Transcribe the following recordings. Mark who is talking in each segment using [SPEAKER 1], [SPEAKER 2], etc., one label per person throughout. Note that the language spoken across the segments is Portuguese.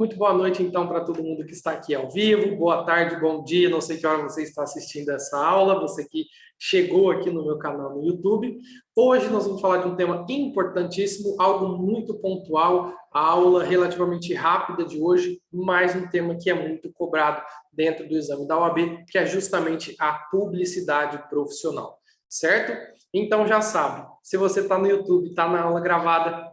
[SPEAKER 1] Muito boa noite, então, para todo mundo que está aqui ao vivo. Boa tarde, bom dia. Não sei que hora você está assistindo essa aula, você que chegou aqui no meu canal no YouTube. Hoje nós vamos falar de um tema importantíssimo, algo muito pontual, a aula relativamente rápida de hoje, mais um tema que é muito cobrado dentro do exame da OAB, que é justamente a publicidade profissional, certo? Então já sabe, se você está no YouTube, está na aula gravada,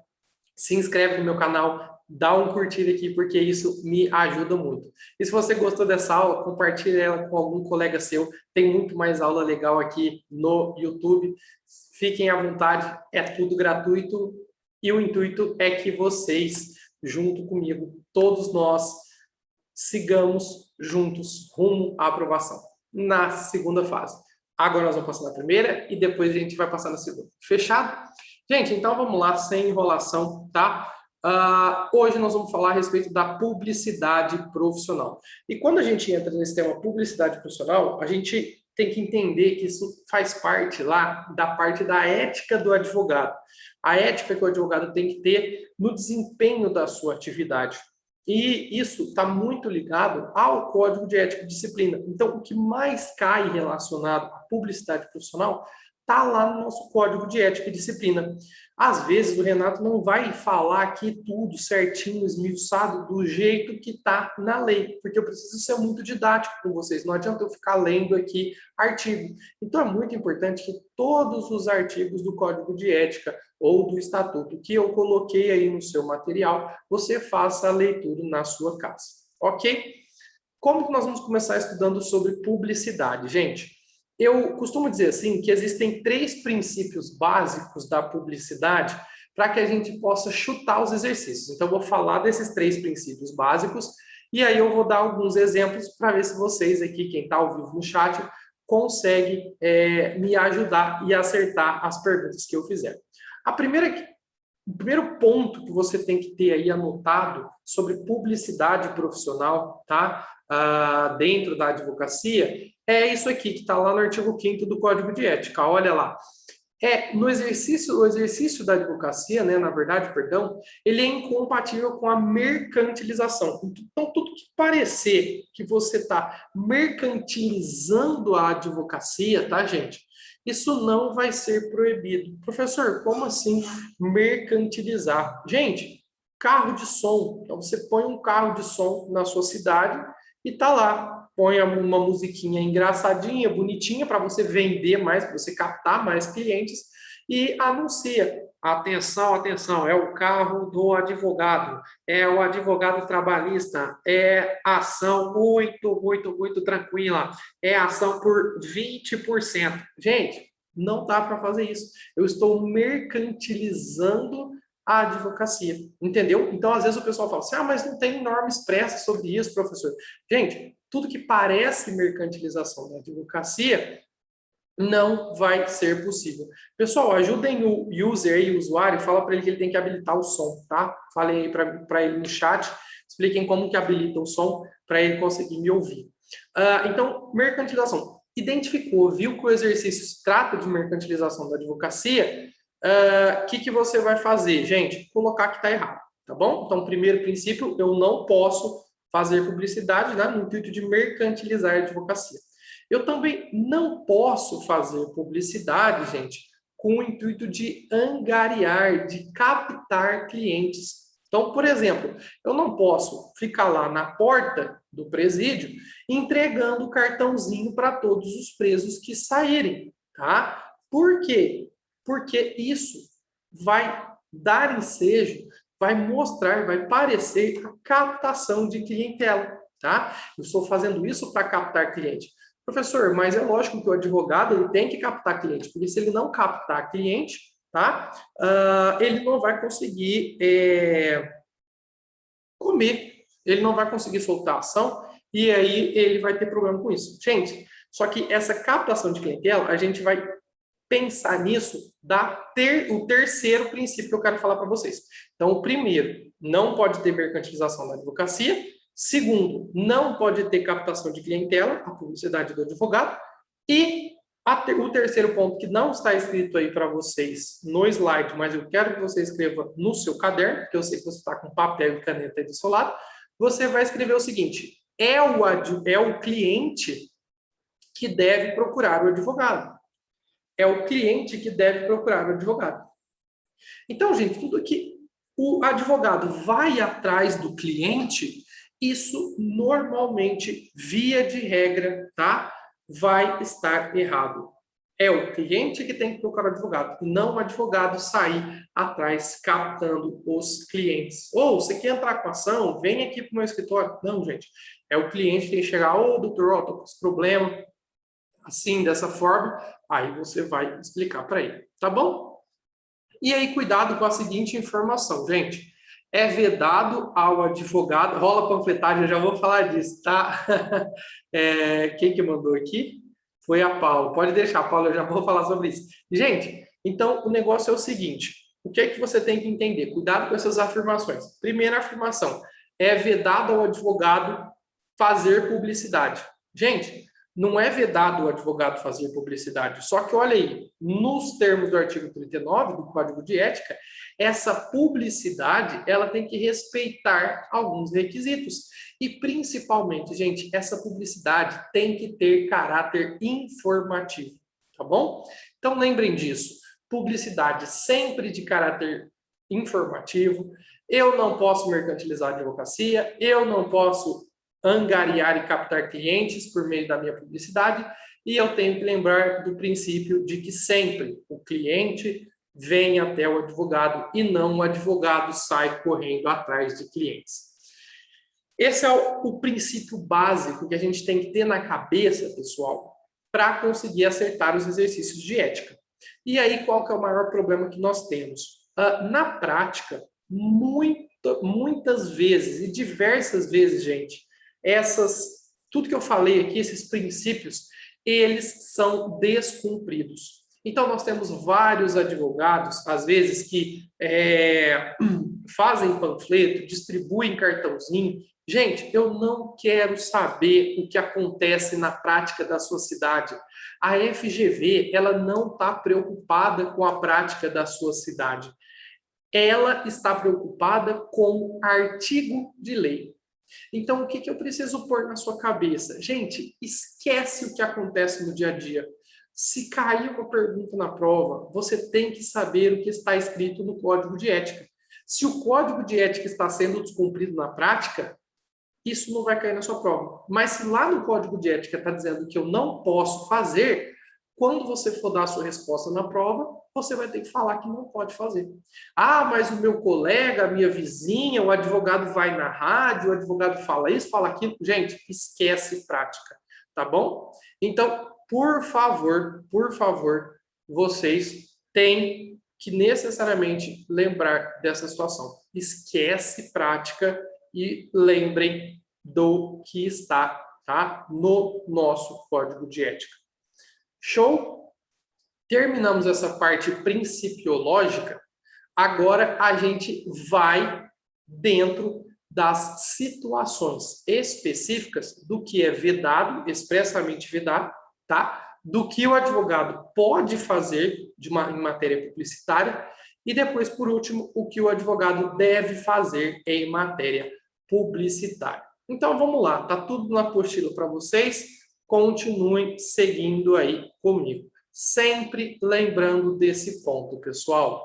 [SPEAKER 1] se inscreve no meu canal, dá um curtir aqui, porque isso me ajuda muito. E se você gostou dessa aula, compartilhe ela com algum colega seu. Tem muito mais aula legal aqui no YouTube. Fiquem à vontade, é tudo gratuito. E o intuito é que vocês, junto comigo, todos nós, sigamos juntos rumo à aprovação na segunda fase. Agora nós vamos passar na primeira e depois a gente vai passar na segunda. Fechado? Gente, então vamos lá, sem enrolação, tá? Hoje nós vamos falar a respeito da publicidade profissional. E quando a gente entra nesse tema publicidade profissional, a gente tem que entender que isso faz parte lá da parte da ética do advogado. A ética que o advogado tem que ter no desempenho da sua atividade. E isso está muito ligado ao Código de Ética e Disciplina. Então, o que mais cai relacionado à publicidade profissional está lá no nosso Código de Ética e Disciplina. Às vezes, o Renato não vai falar aqui tudo certinho, esmiuçado, do jeito que está na lei, porque eu preciso ser muito didático com vocês. Não adianta eu ficar lendo aqui artigo. Então, é muito importante que todos os artigos do Código de Ética ou do Estatuto que eu coloquei aí no seu material, você faça a leitura na sua casa, ok? Como que nós vamos começar estudando sobre publicidade, gente? Eu costumo dizer assim que existem 3 princípios básicos da publicidade para que a gente possa chutar os exercícios. Então, eu vou falar desses 3 princípios básicos e aí eu vou dar alguns exemplos para ver se vocês aqui, quem está ao vivo no chat, consegue me ajudar e acertar as perguntas que eu fizer. O primeiro ponto que você tem que ter aí anotado sobre publicidade profissional, tá? Dentro da advocacia, é isso aqui, que está lá no artigo 5º do Código de Ética. Olha lá. O exercício da advocacia, né, na verdade, perdão, ele é incompatível com a mercantilização. Então, tudo que parecer que você está mercantilizando a advocacia, tá, gente? Isso não vai ser proibido. Professor, como assim mercantilizar? Gente, carro de som. Então, você põe um carro de som na sua cidade e tá lá. Põe uma musiquinha engraçadinha, bonitinha, para você vender mais, para você captar mais clientes e anuncia. Atenção, atenção, é o carro do advogado, é o advogado trabalhista, é ação muito, muito, muito tranquila, é ação por 20%. Gente, não dá para fazer isso. Eu estou mercantilizando a advocacia, entendeu? Então, às vezes o pessoal fala assim, mas não tem norma expressa sobre isso, professor. Gente, tudo que parece mercantilização da advocacia não vai ser possível. Pessoal, ajudem o user aí, o usuário, fala para ele que ele tem que habilitar o som, tá? Falem aí para ele no chat, expliquem como que habilita o som para ele conseguir me ouvir. Então, mercantilização. Identificou, viu que o exercício se trata de mercantilização da advocacia, que você vai fazer? Gente, colocar que está errado, tá bom? Então, primeiro princípio, eu não posso fazer publicidade, né, no intuito de mercantilizar a advocacia. Eu também não posso fazer publicidade, gente, com o intuito de angariar, de captar clientes. Então, por exemplo, eu não posso ficar lá na porta do presídio entregando o cartãozinho para todos os presos que saírem, tá? Por quê? Porque isso vai dar ensejo, vai mostrar, vai parecer a captação de clientela, tá? Eu estou fazendo isso para captar cliente. Professor, mas é lógico que o advogado ele tem que captar cliente, porque se ele não captar cliente, tá? Ele não vai conseguir comer, ele não vai conseguir soltar ação e aí ele vai ter problema com isso. Gente, só que essa captação de clientela, a gente vai pensar nisso, o terceiro princípio que eu quero falar para vocês. Então, o primeiro, não pode ter mercantilização da advocacia. Segundo, não pode ter captação de clientela, a publicidade do advogado. E o terceiro ponto, que não está escrito aí para vocês no slide, mas eu quero que você escreva no seu caderno, porque eu sei que você está com papel e caneta aí do seu lado. você vai escrever o seguinte: é o cliente que deve procurar o advogado. É o cliente que deve procurar o advogado. Então, gente, tudo que o advogado vai atrás do cliente, isso normalmente, via de regra, tá? Vai estar errado. É o cliente que tem que procurar o advogado, não o advogado sair atrás captando os clientes. Ou você quer entrar com ação, vem aqui para o meu escritório. Não, gente. É o cliente que tem que chegar, doutor, estou com esse problema, assim, dessa forma. Aí você vai explicar para ele, tá bom? E aí, cuidado com a seguinte informação, gente. É vedado ao advogado. Rola panfletagem, eu já vou falar disso, tá? Quem que mandou aqui? Foi a Paula. Pode deixar, Paula, eu já vou falar sobre isso. Gente, então o negócio é o seguinte: o que é que você tem que entender? Cuidado com essas afirmações. Primeira afirmação: é vedado ao advogado fazer publicidade. Gente, não é vedado o advogado fazer publicidade. Só que, olha aí, nos termos do artigo 39 do Código de Ética, essa publicidade, ela tem que respeitar alguns requisitos. E, principalmente, gente, essa publicidade tem que ter caráter informativo, tá bom? Então, lembrem disso. Publicidade sempre de caráter informativo. Eu não posso mercantilizar a advocacia, eu não posso angariar e captar clientes por meio da minha publicidade, e eu tenho que lembrar do princípio de que sempre o cliente vem até o advogado e não o advogado sai correndo atrás de clientes. Esse é o princípio básico que a gente tem que ter na cabeça, pessoal, para conseguir acertar os exercícios de ética. E aí, qual que é o maior problema que nós temos? Na prática, muitas vezes, e diversas vezes, gente, tudo que eu falei aqui, esses princípios, eles são descumpridos. Então, nós temos vários advogados, às vezes, que fazem panfleto, distribuem cartãozinho. Gente, eu não quero saber o que acontece na prática da sua cidade. A FGV, ela não está preocupada com a prática da sua cidade. Ela está preocupada com artigo de lei. Então, o que eu preciso pôr na sua cabeça? Gente, esquece o que acontece no dia a dia. Se cair uma pergunta na prova, você tem que saber o que está escrito no Código de Ética. Se o Código de Ética está sendo descumprido na prática, isso não vai cair na sua prova. Mas se lá no Código de Ética está dizendo que eu não posso fazer, quando você for dar a sua resposta na prova, você vai ter que falar que não pode fazer. Ah, mas o meu colega, a minha vizinha, o advogado vai na rádio, o advogado fala isso, fala aquilo. Gente, esquece prática, tá bom? Então, por favor, vocês têm que necessariamente lembrar dessa situação. Esquece prática e lembrem do que está, tá, no nosso Código de Ética. Show? Terminamos essa parte principiológica. Agora a gente vai dentro das situações específicas do que é vedado, expressamente vedado, tá? Do que o advogado pode fazer em matéria publicitária e depois, por último, o que o advogado deve fazer em matéria publicitária. Então, vamos lá. Tá tudo na apostila para vocês. Continuem seguindo aí comigo. Sempre lembrando desse ponto, pessoal.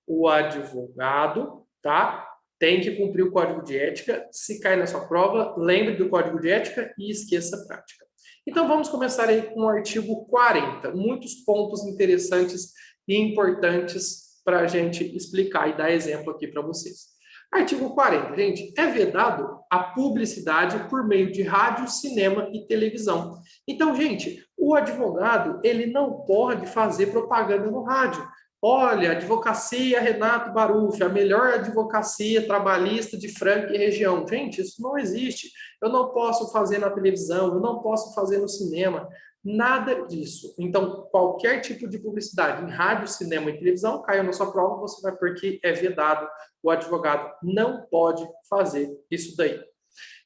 [SPEAKER 1] O advogado, tá? Tem que cumprir o Código de Ética. Se cair na sua prova, lembre do Código de Ética e esqueça a prática. Então, vamos começar aí com o artigo 40. Muitos pontos interessantes e importantes para a gente explicar e dar exemplo aqui para vocês. Artigo 40, gente, é vedado a publicidade por meio de rádio, cinema e televisão. Então, gente, o advogado, ele não pode fazer propaganda no rádio. Olha, Advocacia Renato Baruffi, a melhor advocacia trabalhista de Franca e região. Gente, isso não existe. Eu não posso fazer na televisão, eu não posso fazer no cinema. Nada disso. Então, qualquer tipo de publicidade em rádio, cinema e televisão, caiu na sua prova, você vai porque é vedado. O advogado não pode fazer isso daí.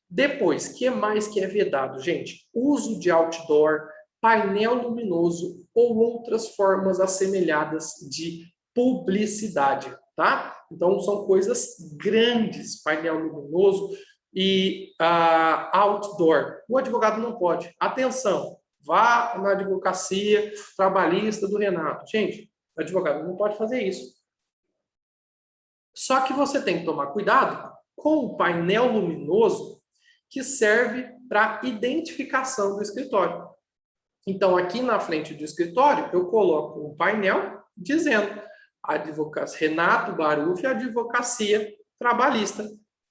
[SPEAKER 1] Depois, o que mais que é vedado, gente? Uso de outdoor, painel luminoso ou outras formas assemelhadas de publicidade, tá? Então, são coisas grandes, painel luminoso, e outdoor. O advogado não pode. Atenção, vá na advocacia trabalhista do Renato. Gente, o advogado não pode fazer isso. Só que você tem que tomar cuidado com o painel luminoso que serve para identificação do escritório. Então, aqui na frente do escritório, eu coloco um painel dizendo Renato Baruffi, advocacia trabalhista.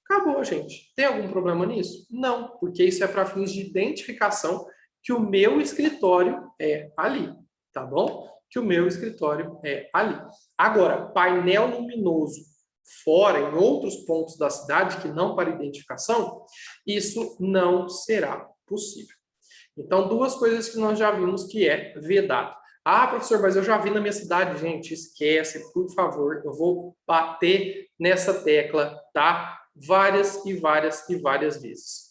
[SPEAKER 1] Acabou, gente. Tem algum problema nisso? Não, porque isso é para fins de identificação que o meu escritório é ali, tá bom? Que o meu escritório é ali. Agora, painel luminoso fora, em outros pontos da cidade, que não para identificação, isso não será possível. Então, duas coisas que nós já vimos que é vedado. Ah, professor, mas eu já vi na minha cidade. Gente, esquece, por favor. Eu vou bater nessa tecla, tá? Várias e várias e várias vezes.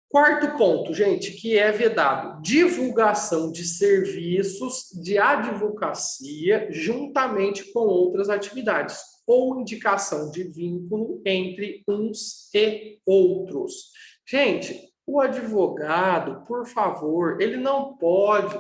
[SPEAKER 1] Quarto ponto, gente, que é vedado. Divulgação de serviços de advocacia juntamente com outras atividades ou indicação de vínculo entre uns e outros. Gente, o advogado, por favor, ele não pode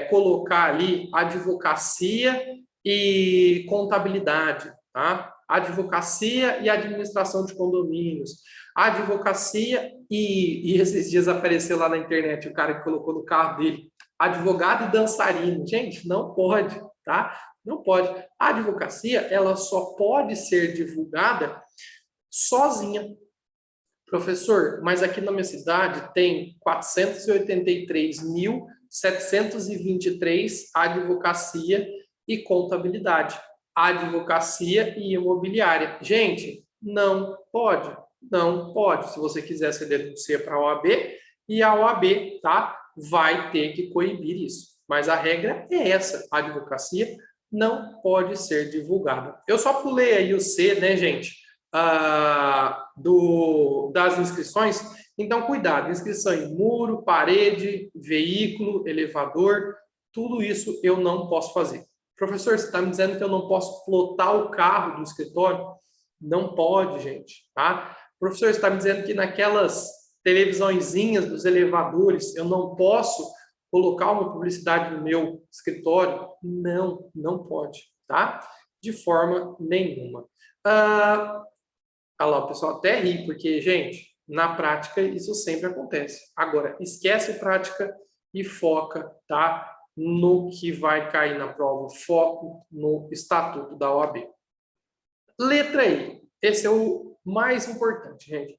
[SPEAKER 1] colocar ali advocacia e contabilidade, tá? Advocacia e administração de condomínios. Advocacia e esses dias apareceu lá na internet o cara que colocou no carro dele, advogado e dançarino. Gente, não pode, tá? Não pode. A advocacia, ela só pode ser divulgada sozinha. Professor, mas aqui na minha cidade tem 483.723 advocacia e contabilidade, advocacia e imobiliária. Gente, não pode, não pode. Se você quiser, você denuncia para a OAB e a OAB, tá, vai ter que coibir isso. Mas a regra é essa, a advocacia não pode ser divulgada. Eu só pulei aí o C, né, gente? Das inscrições, então cuidado, inscrição em muro, parede, veículo, elevador, tudo isso eu não posso fazer. Professor, você está me dizendo que eu não posso plotar o carro do escritório? Não pode, gente, tá? Professor, você está me dizendo que naquelas televisõezinhas dos elevadores eu não posso colocar uma publicidade no meu escritório? Não, não pode, tá? De forma nenhuma. Olha lá, o pessoal até ri, porque, gente, na prática isso sempre acontece. Agora, esquece prática e foca, tá, no que vai cair na prova. Foco no estatuto da OAB. Letra I. Esse é o mais importante, gente.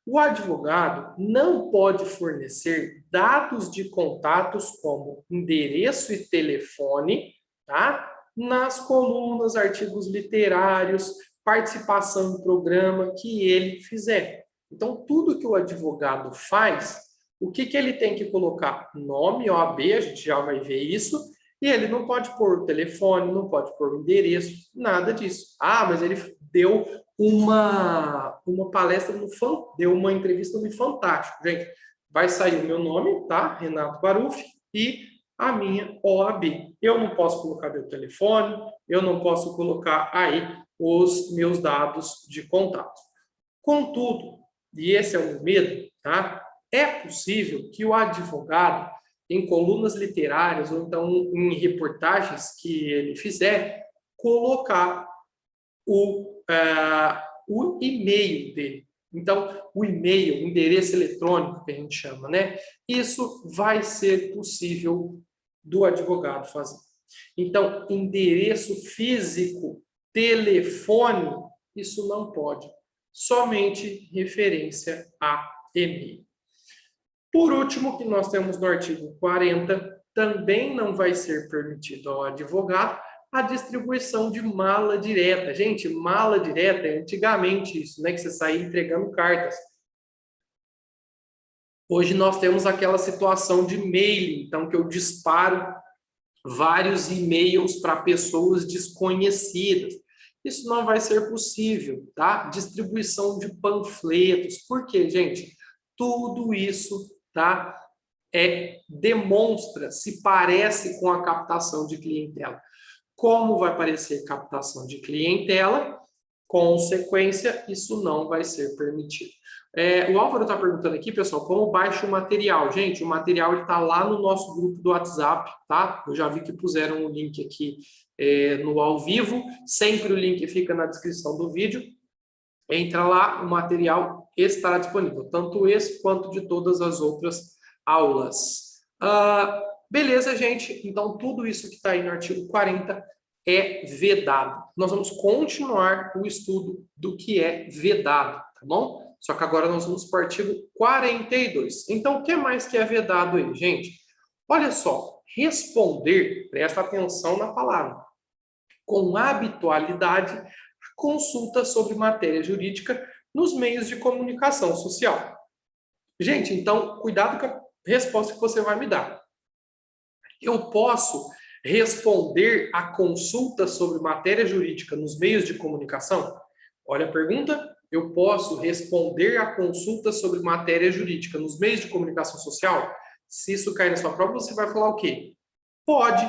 [SPEAKER 1] O advogado não pode fornecer dados de contatos como endereço e telefone, tá? Nas colunas, artigos literários, participação em programa que ele fizer. Então, tudo que o advogado faz, o que ele tem que colocar? Nome, OAB, a gente já vai ver isso, e ele não pode pôr o telefone, não pode pôr o endereço, nada disso. Ah, mas ele deu uma palestra deu uma entrevista no Fantástico. Gente, vai sair o meu nome, tá? Renato Baruffi, e a minha OAB. Eu não posso colocar meu telefone, eu não posso colocar aí os meus dados de contato. Contudo, e esse é o meu medo, tá? É possível que o advogado, em colunas literárias ou então em reportagens que ele fizer, colocar o e-mail dele. Então, o e-mail, o endereço eletrônico que a gente chama, né? Isso vai ser possível do advogado fazer. Então, endereço físico, telefone, isso não pode. Somente referência a e-mail. Por último, que nós temos no artigo 40, também não vai ser permitido ao advogado a distribuição de mala direta. Gente, mala direta é antigamente isso, né? Que você saía entregando cartas. Hoje nós temos aquela situação de mailing, então que eu disparo vários e-mails para pessoas desconhecidas. Isso não vai ser possível, tá? Distribuição de panfletos. Por quê, gente? Tudo isso, tá? Demonstra, se parece com a captação de clientela. Como vai parecer captação de clientela? consequência, isso não vai ser permitido. O Álvaro está perguntando aqui, pessoal, como baixa o material? Gente, o material está lá no nosso grupo do WhatsApp, tá? Eu já vi que puseram o link aqui no ao vivo, sempre o link fica na descrição do vídeo. Entra lá, o material estará disponível, tanto esse quanto de todas as outras aulas. Beleza, gente? Então, tudo isso que está aí no artigo 40 é vedado. Nós vamos continuar o estudo do que é vedado, tá bom? Só que agora nós vamos para o artigo 42. Então, o que mais que é vedado aí, gente? Olha só, responder, presta atenção na palavra, com habitualidade, consulta sobre matéria jurídica nos meios de comunicação social. Gente, então, cuidado com a resposta que você vai me dar. Eu posso responder a consulta sobre matéria jurídica nos meios de comunicação? Olha a pergunta. Eu posso responder a consulta sobre matéria jurídica nos meios de comunicação social? Se isso cair na sua prova, você vai falar o quê? Pode,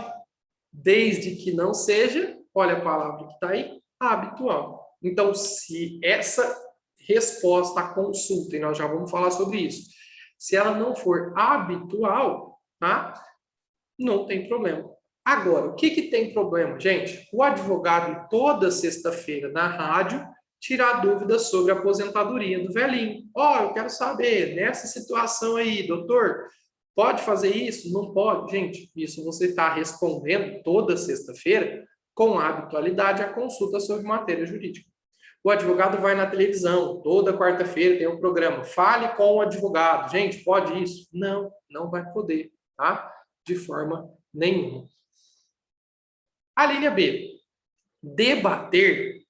[SPEAKER 1] desde que não seja, olha a palavra que está aí, habitual. Então, se essa resposta à consulta, e nós já vamos falar sobre isso, se ela não for habitual, tá? Não tem problema. Agora, o que tem problema, gente? O advogado, toda sexta-feira na rádio, tirar dúvidas sobre a aposentadoria do velhinho. Eu quero saber, nessa situação aí, doutor, pode fazer isso? Não pode? Gente, isso você está respondendo toda sexta-feira com habitualidade a consulta sobre matéria jurídica. O advogado vai na televisão, toda quarta-feira tem um programa. Fale com o advogado. Gente, pode isso? Não, não vai poder, tá? De forma nenhuma. A linha B. Debater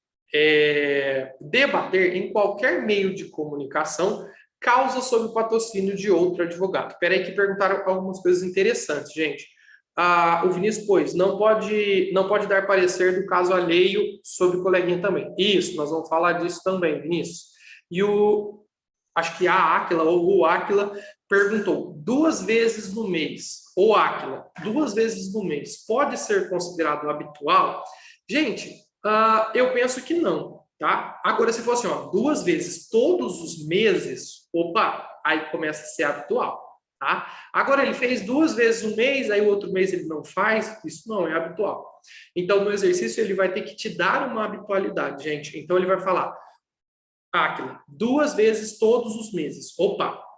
[SPEAKER 1] em qualquer meio de comunicação causa sob o patrocínio de outro advogado. Espera aí que perguntaram algumas coisas interessantes, gente. O Vinícius pôs, não pode dar parecer do caso alheio sobre o coleguinha também. Isso, nós vamos falar disso também, Vinícius. E acho que a Áquila, ou o Áquila, perguntou, 2 vezes no mês, ou Áquila, 2 vezes no mês, pode ser considerado habitual? Gente, eu penso que não, tá? Agora, se fosse 2 vezes todos os meses, aí começa a ser habitual, tá? Agora, ele fez 2 vezes no mês, aí o outro mês ele não faz, isso não é habitual. Então, no exercício, ele vai ter que te dar uma habitualidade, gente. Então, ele vai falar, Áquila, 2 vezes todos os meses.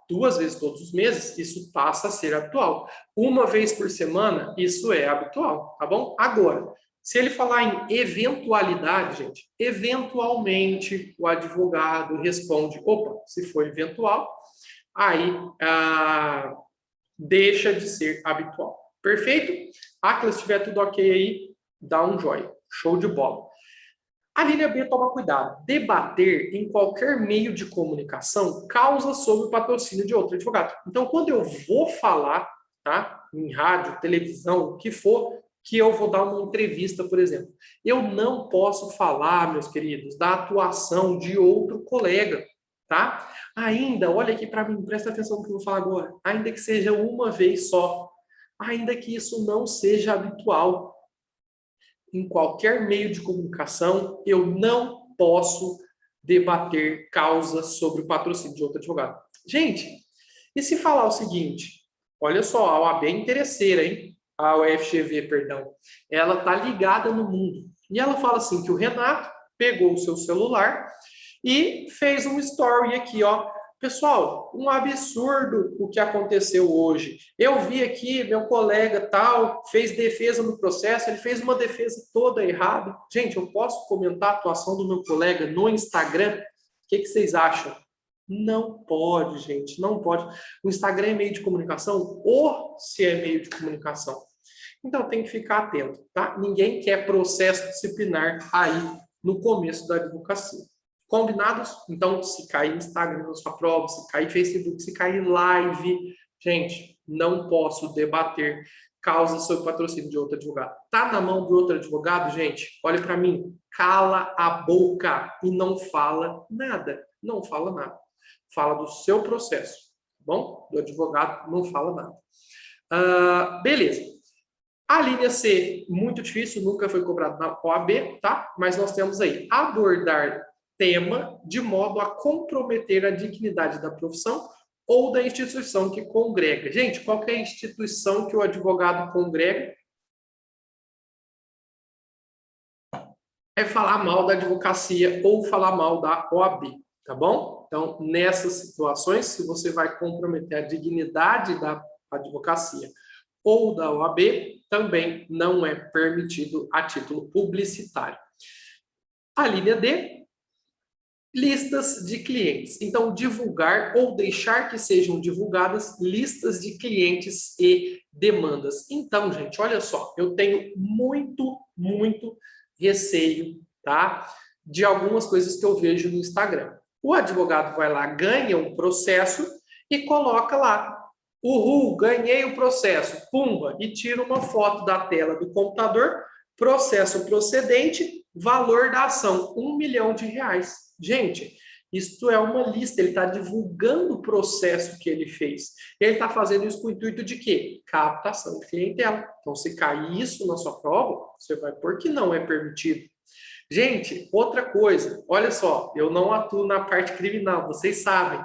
[SPEAKER 1] 2 vezes todos os meses, isso passa a ser habitual. 1 vez por semana, isso é habitual, tá bom? Agora, se ele falar em eventualidade, gente, eventualmente o advogado responde, se for eventual, aí deixa de ser habitual. Perfeito? Áquila, se tiver tudo ok aí, dá um joinha. Show de bola. A linha B, toma cuidado. Debater em qualquer meio de comunicação causa sob o patrocínio de outro advogado. Então, quando eu vou falar, tá, em rádio, televisão, o que for, que eu vou dar uma entrevista, por exemplo, eu não posso falar, meus queridos, da atuação de outro colega, tá? Ainda, olha aqui para mim, presta atenção no que eu vou falar agora. Ainda que seja 1 vez só, ainda que isso não seja habitual, em qualquer meio de comunicação, eu não posso debater causas sobre o patrocínio de outro advogado. Gente, e se falar o seguinte, olha só, a OAB é interesseira, hein? A UFGV, perdão. Ela tá ligada no mundo. E ela fala assim, que o Renato pegou o seu celular e fez um story aqui, Pessoal, um absurdo o que aconteceu hoje. Eu vi aqui, meu colega tal, fez defesa no processo, ele fez uma defesa toda errada. Gente, eu posso comentar a atuação do meu colega no Instagram? O que vocês acham? Não pode, gente, não pode. O Instagram é meio de comunicação? Ou se é meio de comunicação? Então tem que ficar atento, tá? Ninguém quer processo disciplinar aí no começo da advocacia. Combinados? Então, se cair Instagram na sua prova, se cair Facebook, se cair live, gente, não posso debater causas sob patrocínio de outro advogado. Tá na mão de outro advogado, gente? Olha para mim, cala a boca e não fala nada. Não fala nada. Fala do seu processo, tá bom? Do advogado não fala nada. Beleza. A linha C, muito difícil, nunca foi cobrado na OAB, tá? Mas nós temos aí abordar tema de modo a comprometer a dignidade da profissão ou da instituição que congrega. Gente, qual que é a instituição que o advogado congrega? É falar mal da advocacia ou falar mal da OAB, tá bom? Então, nessas situações, se você vai comprometer a dignidade da advocacia ou da OAB, também não é permitido a título publicitário. A linha D, listas de clientes. Então, divulgar ou deixar que sejam divulgadas listas de clientes e demandas. Então, gente, olha só, eu tenho muito receio, tá? De algumas coisas que eu vejo no Instagram. O advogado vai lá, ganha um processo e coloca lá: uhul, ganhei o processo, pumba, e tira uma foto da tela do computador, processo procedente, valor da ação, R$1 milhão. Gente, isto é uma lista, ele está divulgando o processo que ele fez. Ele está fazendo isso com o intuito de quê? Captação de clientela. Então, se cair isso na sua prova, você vai pôr que não é permitido. Gente, outra coisa, olha só, eu não atuo na parte criminal, vocês sabem.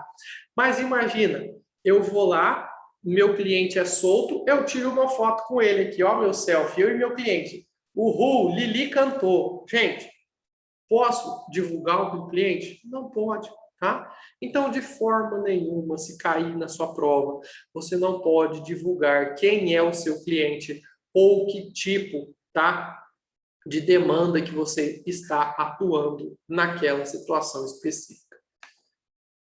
[SPEAKER 1] Mas imagina, eu vou lá, meu cliente é solto, eu tiro uma foto com ele aqui, ó, meu selfie, eu e meu cliente. Uhul, Lili cantou. Gente, posso divulgar o meu cliente? Não pode, tá? Então, de forma nenhuma, se cair na sua prova, você não pode divulgar quem é o seu cliente ou que tipo, tá, de demanda que você está atuando naquela situação específica.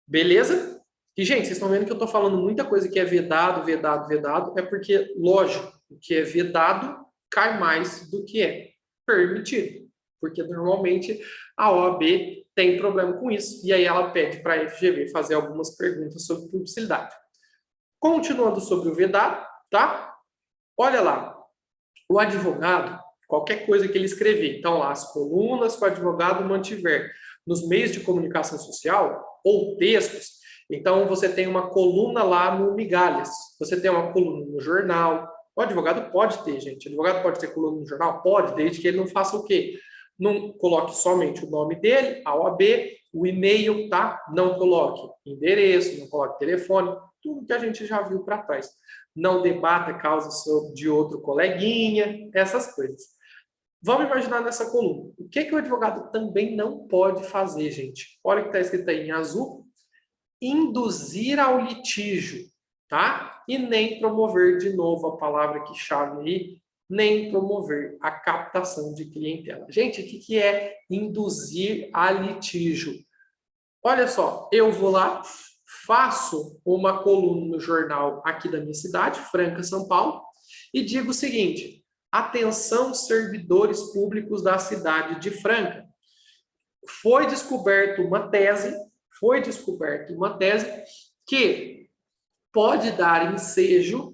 [SPEAKER 1] Beleza? E, gente, vocês estão vendo que eu estou falando muita coisa que é vedado, é porque, lógico, o que é vedado cai mais do que é permitido. Porque, normalmente, a OAB tem problema com isso. E aí ela pede para a FGV fazer algumas perguntas sobre publicidade. Continuando sobre o vedado, tá? Olha lá. O advogado, qualquer coisa que ele escrever, então lá, as colunas que o advogado mantiver nos meios de comunicação social ou textos, então você tem uma coluna lá no Migalhas, você tem uma coluna no jornal, o advogado pode ter, gente, o advogado pode ter coluna no jornal? Pode, desde que ele não faça o quê? Não coloque somente o nome dele, a OAB, o e-mail, tá? Não coloque endereço, não coloque telefone, tudo que a gente já viu para trás. Não debata causas de outro coleguinha, essas coisas. Vamos imaginar nessa coluna. O que o advogado também não pode fazer, gente? Olha o que está escrito aí em azul. Induzir ao litígio, tá? E nem promover, de novo, a palavra que chave aí, nem promover a captação de clientela. Gente, o que é induzir a litígio? Olha só, eu vou lá, faço uma coluna no jornal aqui da minha cidade, Franca, São Paulo, e digo o seguinte: atenção, servidores públicos da cidade de Franca. Foi descoberta uma tese que pode dar ensejo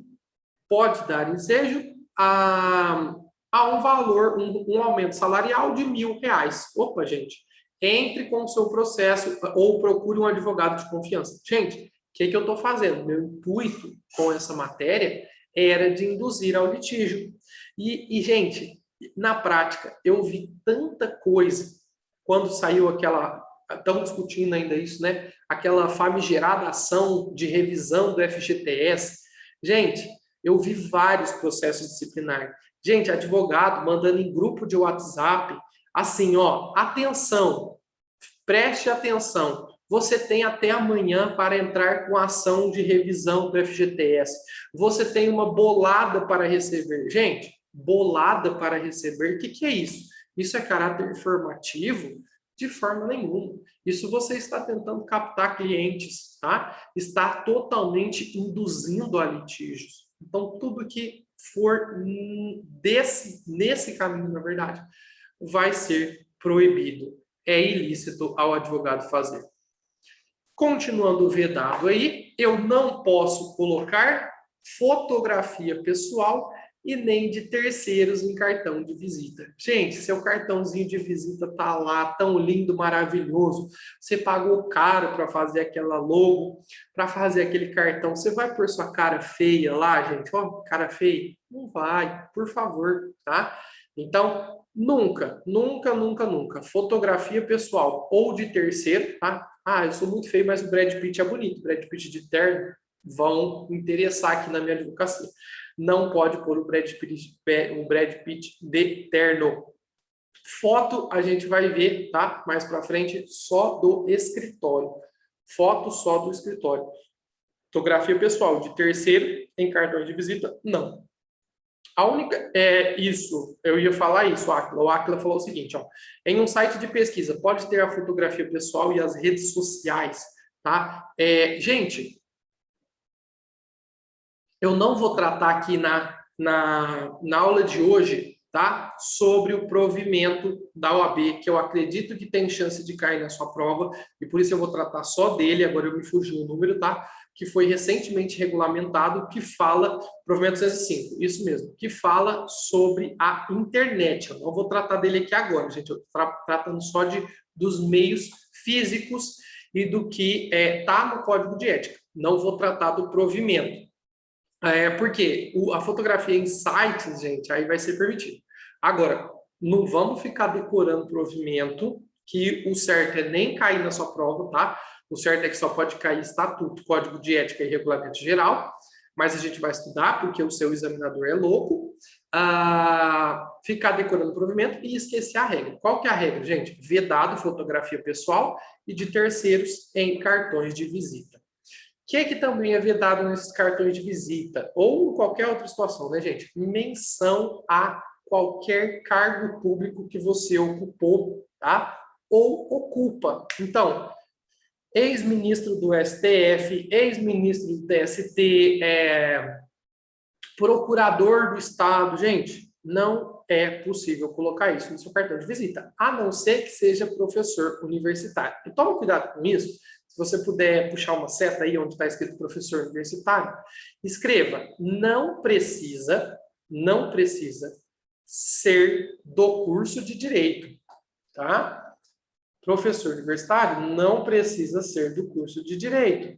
[SPEAKER 1] a um valor, um aumento salarial de R$1.000. Opa, gente, entre com o seu processo ou procure um advogado de confiança. Gente, o que eu estou fazendo? Meu intuito com essa matéria era de induzir ao litígio. Gente, na prática, eu vi tanta coisa quando saiu aquela... Estão discutindo ainda isso, né? Aquela famigerada ação de revisão do FGTS. Gente, eu vi vários processos disciplinares. Gente, advogado mandando em grupo de WhatsApp, assim, ó, atenção, preste atenção, você tem até amanhã para entrar com ação de revisão do FGTS. Você tem uma bolada para receber. Gente, bolada para receber, o que é isso? Isso é caráter informativo? De forma nenhuma. Isso você está tentando captar clientes, tá? Está totalmente induzindo a litígios. Então, tudo que for nesse caminho, na verdade, vai ser proibido. É ilícito ao advogado fazer. Continuando o vedado aí, eu não posso colocar fotografia pessoal e nem de terceiros em cartão de visita. Gente, seu cartãozinho de visita tá lá, tão lindo, maravilhoso. Você pagou caro para fazer aquela logo, para fazer aquele cartão. Você vai pôr sua cara feia lá, gente? Ó, cara feia? Não vai, por favor, tá? Então, nunca, nunca, nunca, nunca, fotografia pessoal ou de terceiro, tá? Ah, eu sou muito feio, mas o Brad Pitt é bonito. Brad Pitt de terno vão interessar aqui na minha advocacia. Não pode pôr o Brad Pitt de terno. Foto a gente vai ver, tá? Mais para frente, só do escritório. Foto só do escritório. Fotografia pessoal de terceiro em cartões de visita, não. A única isso, eu ia falar isso, Aquila. O Aquila falou o seguinte, ó, em um site de pesquisa pode ter a fotografia pessoal e as redes sociais, tá? Gente, eu não vou tratar aqui na aula de hoje, tá? Sobre o provimento da OAB, que eu acredito que tem chance de cair na sua prova, e por isso eu vou tratar só dele, agora eu me fugi o número, tá? Que foi recentemente regulamentado, que fala, provimento 205, isso mesmo, que fala sobre a internet. Eu não vou tratar dele aqui agora, gente, eu estou tratando só dos meios físicos e do que tá no Código de Ética. Não vou tratar do provimento. Porque a fotografia em sites, gente, aí vai ser permitido. Agora, não vamos ficar decorando provimento, que o certo é nem cair na sua prova, tá? O certo é que só pode cair estatuto, código de ética e regulamento geral, mas a gente vai estudar porque o seu examinador é louco. Ficar decorando provimento e esquecer a regra. Qual que é a regra, gente? Vedado fotografia pessoal e de terceiros em cartões de visita. O que também é vedado nesses cartões de visita? Ou em qualquer outra situação, né, gente? Menção a qualquer cargo público que você ocupou, tá? Ou ocupa. Então, ex-ministro do STF, ex-ministro do TST, procurador do Estado, gente, não é possível colocar isso no seu cartão de visita, a não ser que seja professor universitário. E toma cuidado com isso. Se você puder puxar uma seta aí onde está escrito professor universitário, escreva, não precisa ser do curso de direito, tá? Professor universitário não precisa ser do curso de direito.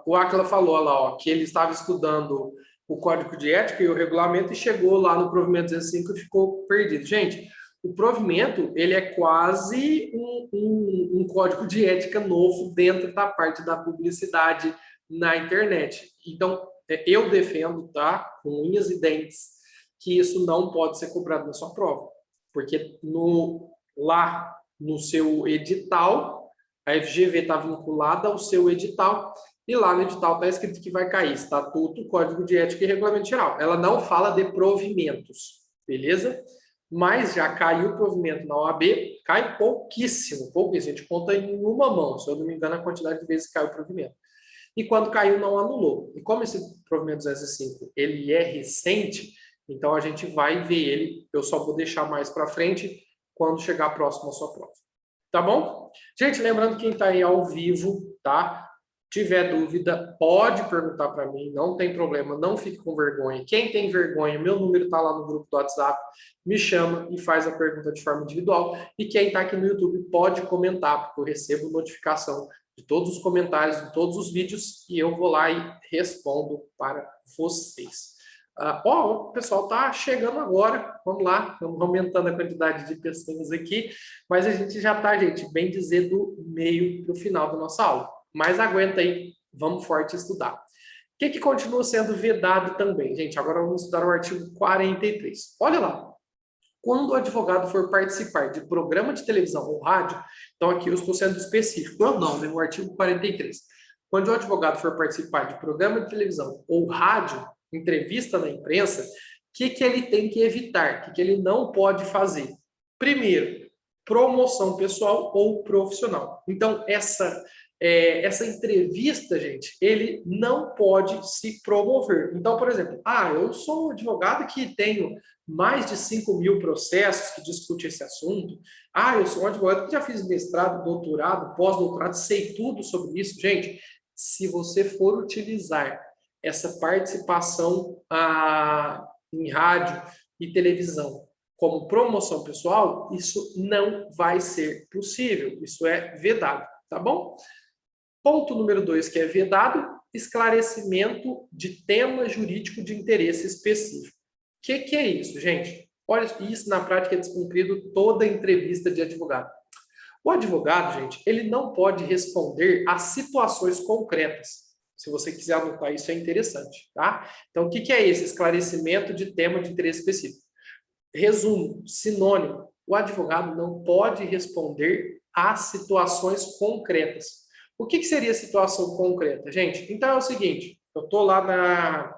[SPEAKER 1] O Aquila falou lá, ó, que ele estava estudando o Código de Ética e o regulamento e chegou lá no provimento 205 e ficou perdido. Gente, o provimento, ele é quase um código de ética novo dentro da parte da publicidade na internet. Então, eu defendo, tá, com unhas e dentes, que isso não pode ser cobrado na sua prova. Porque lá no seu edital, a FGV está vinculada ao seu edital, e lá no edital está escrito que vai cair estatuto, código de ética e regulamento geral. Ela não fala de provimentos, beleza? Mas já caiu o provimento na OAB, cai pouquíssimo, pouquíssimo. A gente conta em uma mão, se eu não me engano, a quantidade de vezes que caiu o provimento. E quando caiu, não anulou. E como esse provimento 205, ele é recente, então a gente vai ver ele, eu só vou deixar mais para frente quando chegar próximo à sua prova. Tá bom? Gente, lembrando quem está aí ao vivo, tá? Tiver dúvida, pode perguntar para mim, não tem problema, não fique com vergonha. Quem tem vergonha, meu número está lá no grupo do WhatsApp, me chama e faz a pergunta de forma individual. E quem está aqui no YouTube pode comentar, porque eu recebo notificação de todos os comentários, de todos os vídeos, e eu vou lá e respondo para vocês. O pessoal está chegando agora, vamos lá, vamos aumentando a quantidade de pessoas aqui, mas a gente já está, gente, bem dizer, do meio para o final da nossa aula. Mas aguenta aí, vamos forte estudar. O que continua sendo vedado também, gente? Agora vamos estudar o artigo 43. Olha lá. Quando o advogado for participar de programa de televisão ou rádio, então aqui eu estou sendo específico, eu não, né? O artigo 43. Quando o advogado for participar de programa de televisão ou rádio, entrevista na imprensa, o que ele tem que evitar? O que ele não pode fazer? Primeiro, promoção pessoal ou profissional. Então, essa entrevista, gente, ele não pode se promover. Então, por exemplo, eu sou um advogado que tenho mais de 5.000 processos que discutem esse assunto. Eu sou um advogado que já fiz mestrado, doutorado, pós-doutorado, sei tudo sobre isso. Gente, se você for utilizar essa participação em rádio e televisão como promoção pessoal, isso não vai ser possível. Isso é vedado, tá bom? Ponto número 2, que é vedado, esclarecimento de tema jurídico de interesse específico. O que é isso, gente? Olha, isso na prática é descumprido toda entrevista de advogado. O advogado, gente, ele não pode responder a situações concretas. Se você quiser anotar isso, é interessante, tá? Então, o que é esse esclarecimento de tema de interesse específico? Resumo, sinônimo, o advogado não pode responder a situações concretas. O que seria situação concreta, gente? Então, é o seguinte, eu estou lá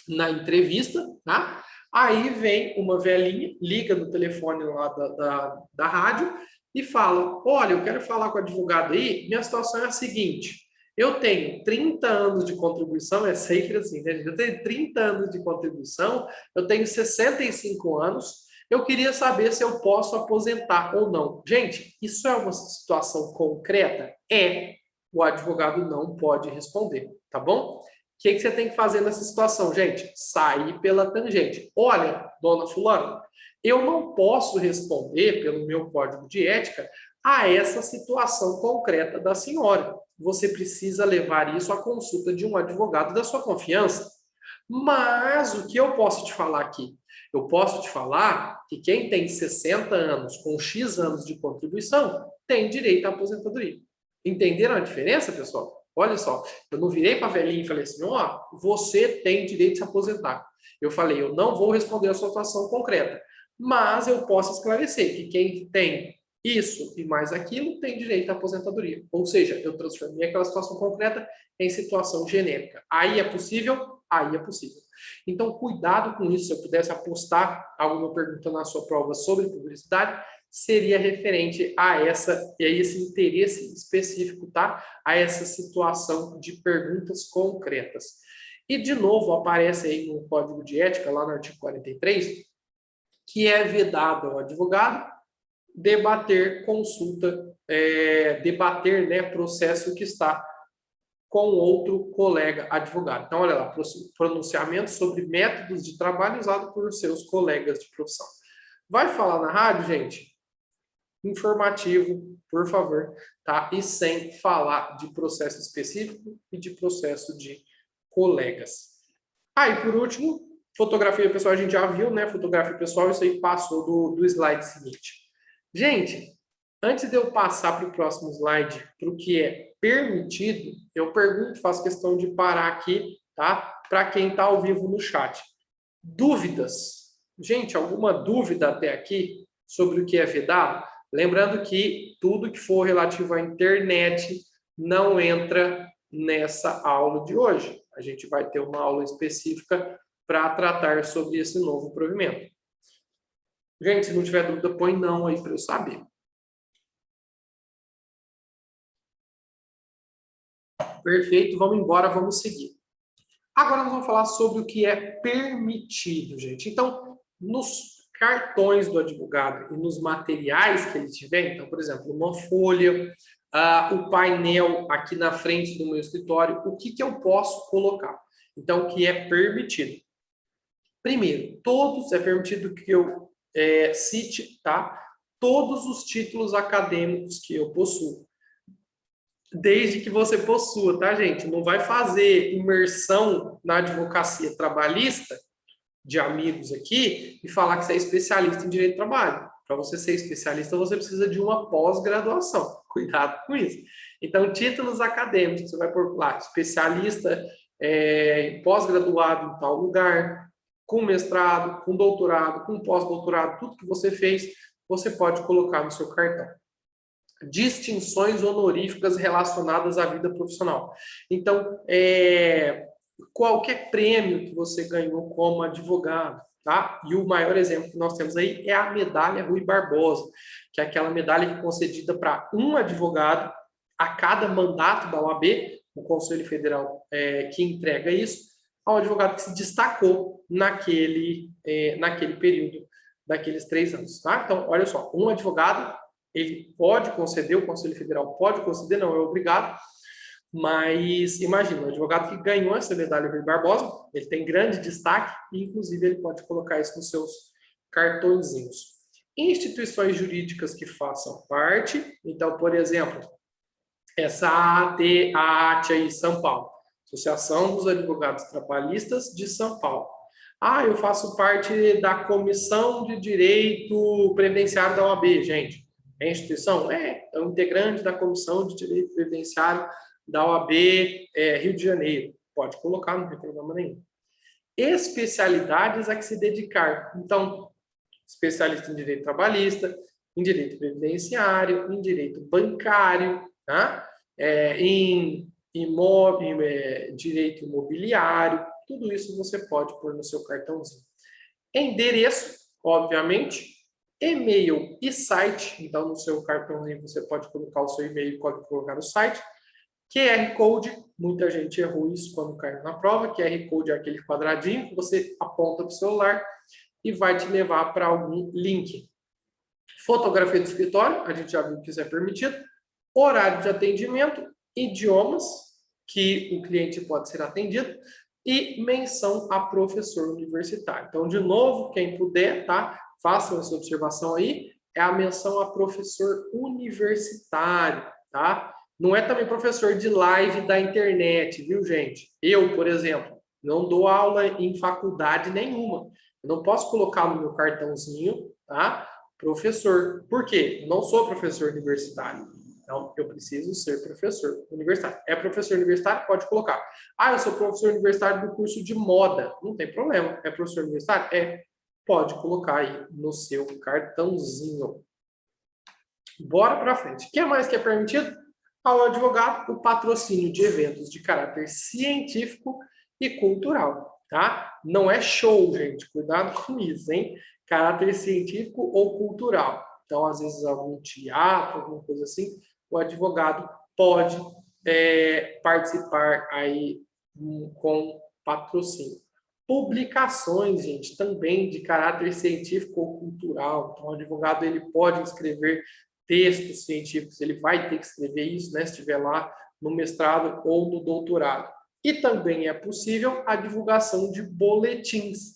[SPEAKER 1] na entrevista, tá? Aí vem uma velhinha, liga no telefone lá da rádio e fala, olha, eu quero falar com o advogado aí, minha situação é a seguinte, eu tenho 30 anos de contribuição, é sempre assim, né? Eu tenho 30 anos de contribuição, eu tenho 65 anos, eu queria saber se eu posso aposentar ou não. Gente, isso é uma situação concreta? É. O advogado não pode responder, tá bom? O que você tem que fazer nessa situação, gente? Sair pela tangente. Olha, dona fulana, eu não posso responder pelo meu código de ética a essa situação concreta da senhora. Você precisa levar isso à consulta de um advogado da sua confiança. Mas o que eu posso te falar aqui? Eu posso te falar que quem tem 60 anos com X anos de contribuição tem direito à aposentadoria. Entenderam a diferença, pessoal? Olha só, eu não virei para a velhinha e falei assim, ó, você tem direito de se aposentar. Eu falei, eu não vou responder a sua situação concreta, mas eu posso esclarecer que quem tem isso e mais aquilo tem direito à aposentadoria. Ou seja, eu transformei aquela situação concreta em situação genérica. Aí é possível? Aí é possível. Então, cuidado com isso. Se eu pudesse apostar alguma pergunta na sua prova sobre publicidade, seria referente a esse interesse específico, tá? A essa situação de perguntas concretas. E, de novo, aparece aí no Código de Ética, lá no artigo 43, que é vedado ao advogado debater debater, né, processo que está com outro colega advogado. Então, olha lá, pronunciamento sobre métodos de trabalho usado por seus colegas de profissão. Vai falar na rádio, gente? Informativo, por favor, tá? E sem falar de processo específico e de processo de colegas. Aí, por último, fotografia pessoal, a gente já viu, né? Fotografia pessoal, isso aí passou do slide seguinte. Gente, antes de eu passar para o próximo slide, para o que é permitido, eu pergunto, faço questão de parar aqui, tá? Para quem está ao vivo no chat. Dúvidas? Gente, alguma dúvida até aqui sobre o que é vedado? Lembrando que tudo que for relativo à internet não entra nessa aula de hoje. A gente vai ter uma aula específica para tratar sobre esse novo provimento. Gente, se não tiver dúvida, põe não aí para eu saber. Perfeito, vamos embora, vamos seguir. Agora nós vamos falar sobre o que é permitido, gente. Então, nos cartões do advogado e nos materiais que ele tiver, então, por exemplo, uma folha, o painel aqui na frente do meu escritório, o que eu posso colocar? Então, o que é permitido? Primeiro, é permitido que eu cite, tá? Todos os títulos acadêmicos que eu possuo. Desde que você possua, tá, gente? Não vai fazer imersão na advocacia trabalhista de amigos aqui e falar que você é especialista em direito do trabalho. Para você ser especialista, você precisa de uma pós-graduação. Cuidado com isso. Então, títulos acadêmicos, você vai pôr lá, especialista, pós-graduado em tal lugar, com mestrado, com doutorado, com pós-doutorado, tudo que você fez, você pode colocar no seu cartão. Distinções honoríficas relacionadas à vida profissional. Então, qualquer prêmio que você ganhou como advogado, tá? E o maior exemplo que nós temos aí é a medalha Rui Barbosa, que é aquela medalha que é concedida para um advogado a cada mandato da OAB, o Conselho Federal que entrega isso, ao advogado que se destacou naquele período, daqueles 3 anos, tá? Então, olha só, um advogado ele pode conceder, o Conselho Federal pode conceder, não é obrigado, mas imagina, o advogado que ganhou essa medalha Rui Barbosa, ele tem grande destaque e, inclusive, ele pode colocar isso nos seus cartõezinhos. Instituições jurídicas que façam parte, então, por exemplo, essa AAT aí, São Paulo, Associação dos Advogados Trabalhistas de São Paulo. Ah, eu faço parte da Comissão de Direito Previdenciário da OAB, gente. É instituição? É um integrante da Comissão de Direito Previdenciário da OAB Rio de Janeiro. Pode colocar, não tem problema nenhum. Especialidades a que se dedicar. Então, especialista em direito trabalhista, em direito previdenciário, em direito bancário, tá? Em direito imobiliário, tudo isso você pode pôr no seu cartãozinho. Endereço, obviamente, e-mail e site. Então, no seu cartãozinho você pode colocar o seu e-mail, pode colocar o site. QR Code, muita gente errou isso quando caiu na prova. QR Code é aquele quadradinho que você aponta para o celular e vai te levar para algum link. Fotografia do escritório, a gente já viu que isso é permitido. Horário de atendimento, idiomas que o cliente pode ser atendido e menção a professor universitário. Então, de novo, quem puder, tá? Façam essa observação aí, é a menção a professor universitário, tá? Não é também professor de live da internet, viu, gente? Eu, por exemplo, não dou aula em faculdade nenhuma. Eu não posso colocar no meu cartãozinho, tá? Professor. Por quê? Eu não sou professor universitário. Então, eu preciso ser professor universitário. É professor universitário? Pode colocar. Ah, eu sou professor universitário do curso de moda. Não tem problema. É professor universitário? É. Pode colocar aí no seu cartãozinho. Bora para frente. O que mais que é permitido? Ao advogado, o patrocínio de eventos de caráter científico e cultural, tá? Não é show, gente. Cuidado com isso, hein? Caráter científico ou cultural. Então, às vezes, algum teatro, alguma coisa assim, o advogado pode participar aí com patrocínio. Publicações, gente, também de caráter científico ou cultural. Então, o advogado ele pode escrever textos científicos, ele vai ter que escrever isso, né, se estiver lá no mestrado ou no doutorado. E também é possível a divulgação de boletins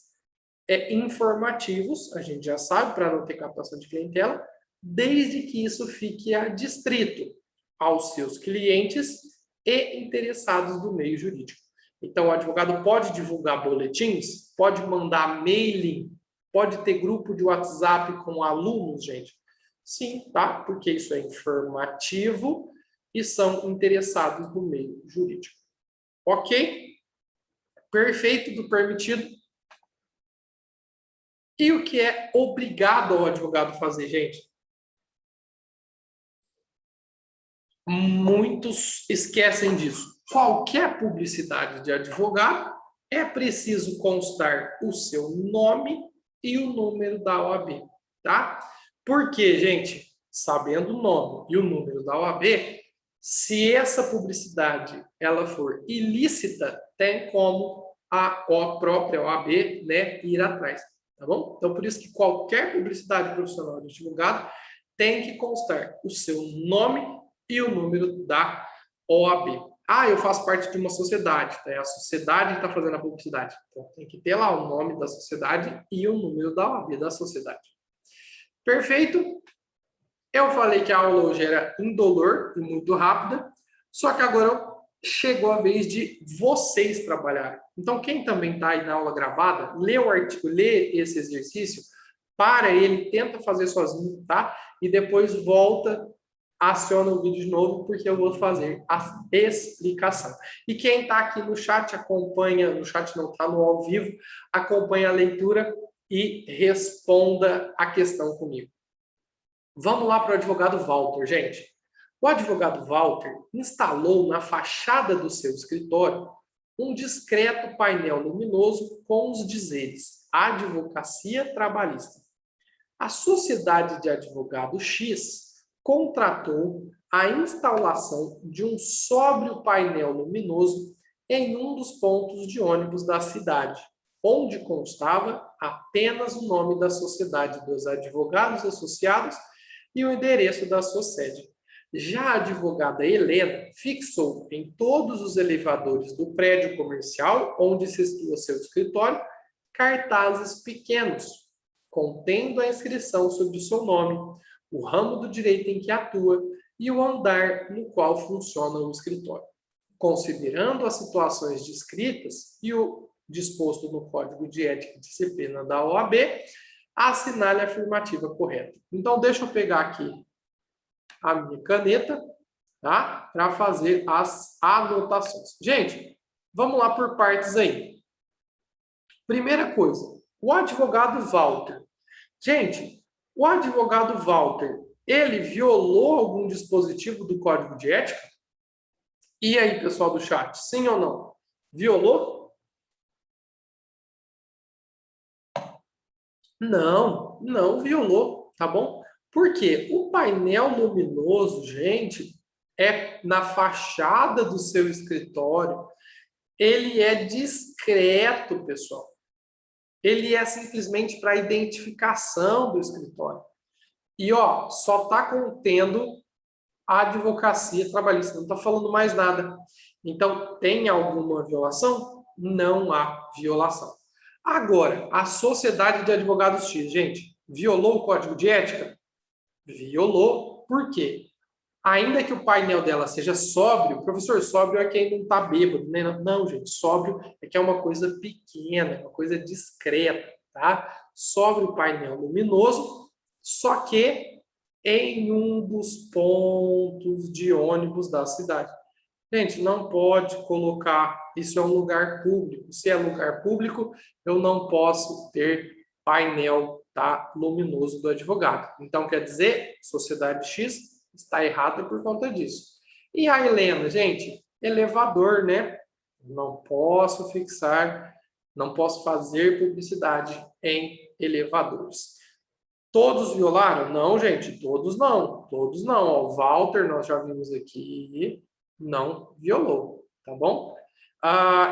[SPEAKER 1] informativos, a gente já sabe, para não ter captação de clientela, desde que isso fique adstrito aos seus clientes e interessados do meio jurídico. Então, o advogado pode divulgar boletins, pode mandar mailing, pode ter grupo de WhatsApp com alunos, gente. Sim, tá? Porque isso é informativo e são interessados no meio jurídico. Ok? Perfeito do permitido. E o que é obrigado ao advogado fazer, gente? Muitos esquecem disso. Qualquer publicidade de advogado é preciso constar o seu nome e o número da OAB, tá? Porque, gente, sabendo o nome e o número da OAB, se essa publicidade ela for ilícita, tem como a própria OAB, né, ir atrás, tá bom? Então, por isso que qualquer publicidade profissional de advogado tem que constar o seu nome e o número da OAB. Ah, eu faço parte de uma sociedade, tá? É a sociedade que está fazendo a publicidade. Então, tem que ter lá o nome da sociedade e o número da OAB da sociedade. Perfeito? Eu falei que a aula hoje era indolor e muito rápida, só que agora chegou a vez de vocês trabalharem. Então, quem também está aí na aula gravada, lê o artigo, lê esse exercício, para ele, tenta fazer sozinho, tá? E depois volta, aciona o vídeo de novo, porque eu vou fazer a explicação. E quem está aqui no chat, acompanha, no chat não, está no ao vivo, acompanha a leitura e responda a questão comigo. Vamos lá para o advogado Walter, gente. O advogado Walter instalou na fachada do seu escritório um discreto painel luminoso com os dizeres Advocacia Trabalhista. A sociedade de advogado X contratou a instalação de um sóbrio painel luminoso em um dos pontos de ônibus da cidade, onde constava apenas o nome da Sociedade dos Advogados Associados e o endereço da sua sede. Já a advogada Helena fixou em todos os elevadores do prédio comercial onde se situa seu escritório cartazes pequenos, contendo a inscrição sobre o seu nome, o ramo do direito em que atua e o andar no qual funciona o escritório. Considerando as situações descritas e o disposto no Código de Ética e Disciplina da OAB, assinale a afirmativa correta. Então, deixa eu pegar aqui a minha caneta, tá? Para fazer as anotações. Gente, vamos lá por partes aí. Primeira coisa, o advogado Walter. Gente, o advogado Walter, ele violou algum dispositivo do Código de Ética? E aí, pessoal do chat, sim ou não? Violou? Não, não violou, tá bom? Porque o painel luminoso, gente, é na fachada do seu escritório, ele é discreto, pessoal. Ele é simplesmente para identificação do escritório. E, ó, só está contendo a advocacia trabalhista, não está falando mais nada. Então, tem alguma violação? Não há violação. Agora, a Sociedade de Advogados X, gente, violou o Código de Ética? Violou. Por quê? Ainda que o painel dela seja sóbrio, professor, sóbrio é quem não está bêbado, né? Não, gente, sóbrio é que é uma coisa pequena, uma coisa discreta, tá? Sóbrio painel luminoso, só que em um dos pontos de ônibus da cidade. Gente, não pode colocar, isso é um lugar público. Se é lugar público, eu não posso ter painel, tá, luminoso do advogado. Então, quer dizer, Sociedade X está errada por conta disso. E a Helena, gente, elevador, né? Não posso fixar, não posso fazer publicidade em elevadores. Todos violaram? Não, gente, todos não. Todos não. Ó, o Walter, nós já vimos aqui, não violou, tá bom?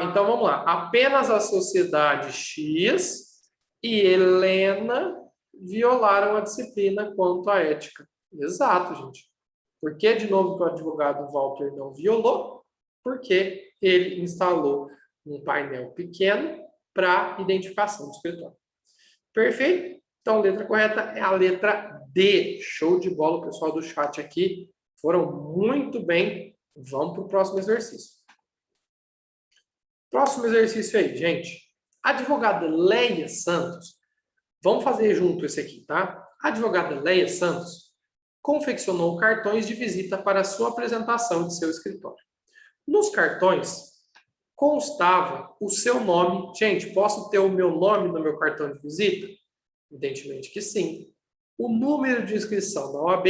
[SPEAKER 1] Então, vamos lá. Apenas a Sociedade X e Helena violaram a disciplina quanto à ética. Exato, gente. Por que, de novo, que o advogado Walter não violou? Porque ele instalou um painel pequeno para identificação do escritório. Perfeito? Então, a letra correta é a letra D. Show de bola, o pessoal do chat aqui. Foram muito bem. Vamos para o próximo exercício. Próximo exercício aí, gente. A advogada Leia Santos. Vamos fazer junto esse aqui, tá? A advogada Leia Santos confeccionou cartões de visita para a sua apresentação de seu escritório. Nos cartões constava o seu nome. Gente, posso ter o meu nome no meu cartão de visita? Evidentemente que sim. O número de inscrição da OAB,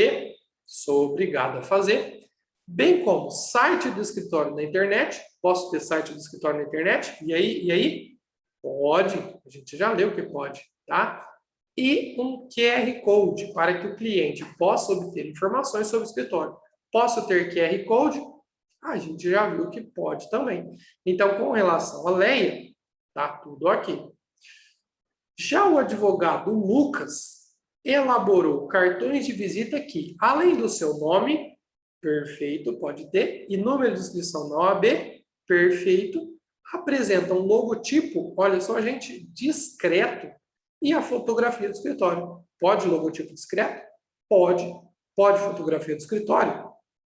[SPEAKER 1] sou obrigado a fazer, bem como site do escritório na internet. Posso ter site do escritório na internet? E aí? Pode. A gente já leu que pode, tá? E um QR Code para que o cliente possa obter informações sobre o escritório. Posso ter QR Code? A gente já viu que pode também. Então, com relação à Leia, tá tudo aqui. Já o advogado Lucas elaborou cartões de visita que, além do seu nome, perfeito, pode ter, e número de inscrição na OAB, perfeito, apresentam um logotipo, olha só, gente, discreto, e a fotografia do escritório. Pode logotipo discreto? Pode. Pode fotografia do escritório?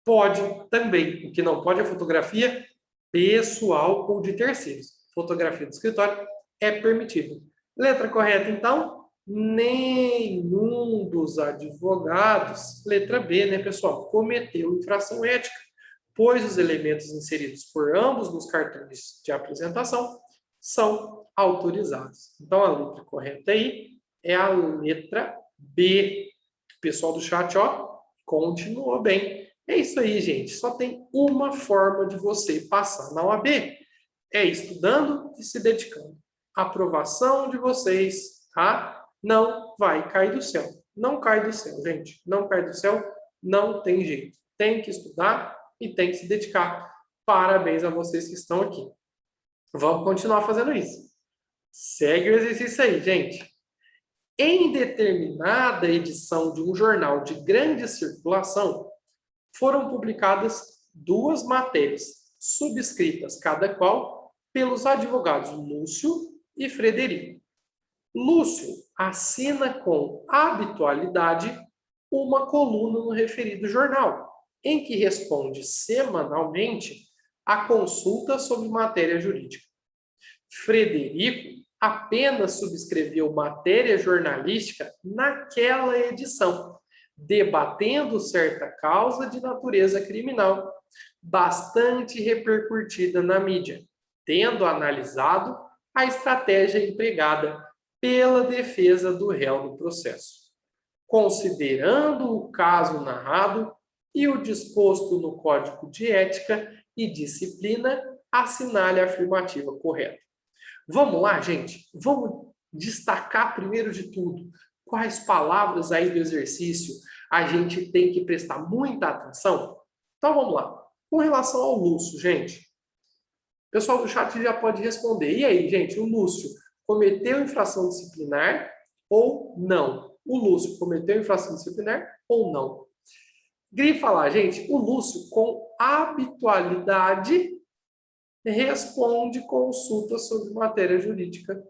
[SPEAKER 1] Pode também. O que não pode é fotografia pessoal ou de terceiros. Fotografia do escritório é permitido. Letra correta, então? Nenhum dos advogados, letra B, né, pessoal, cometeu infração ética, pois os elementos inseridos por ambos nos cartões de apresentação são autorizados. Então, a letra correta aí é a letra B. O pessoal do chat, ó, continuou bem. É isso aí, gente. Só tem uma forma de você passar na OAB. É estudando e se dedicando. A aprovação de vocês, tá? Não vai cair do céu. Não cai do céu, gente. Não cai do céu. Não tem jeito. Tem que estudar e tem que se dedicar. Parabéns a vocês que estão aqui. Vamos continuar fazendo isso. Segue o exercício aí, gente. Em determinada edição de um jornal de grande circulação, foram publicadas 2 matérias, subscritas cada qual pelos advogados Lúcio e Frederico. Lúcio assina com habitualidade uma coluna no referido jornal, em que responde semanalmente a consulta sobre matéria jurídica. Frederico apenas subscreveu matéria jornalística naquela edição, debatendo certa causa de natureza criminal, bastante repercutida na mídia, tendo analisado a estratégia empregada pela defesa do réu no processo. Considerando o caso narrado e o disposto no Código de Ética e Disciplina, assinale a afirmativa correta. Vamos lá, gente? Vamos destacar primeiro de tudo quais palavras aí do exercício a gente tem que prestar muita atenção? Então, vamos lá. Com relação ao Lúcio, gente, o pessoal do chat já pode responder. E aí, gente, o Lúcio cometeu infração disciplinar ou não? O Lúcio cometeu infração disciplinar ou não? Grifa lá, gente. O Lúcio, com habitualidade, responde consulta sobre matéria jurídica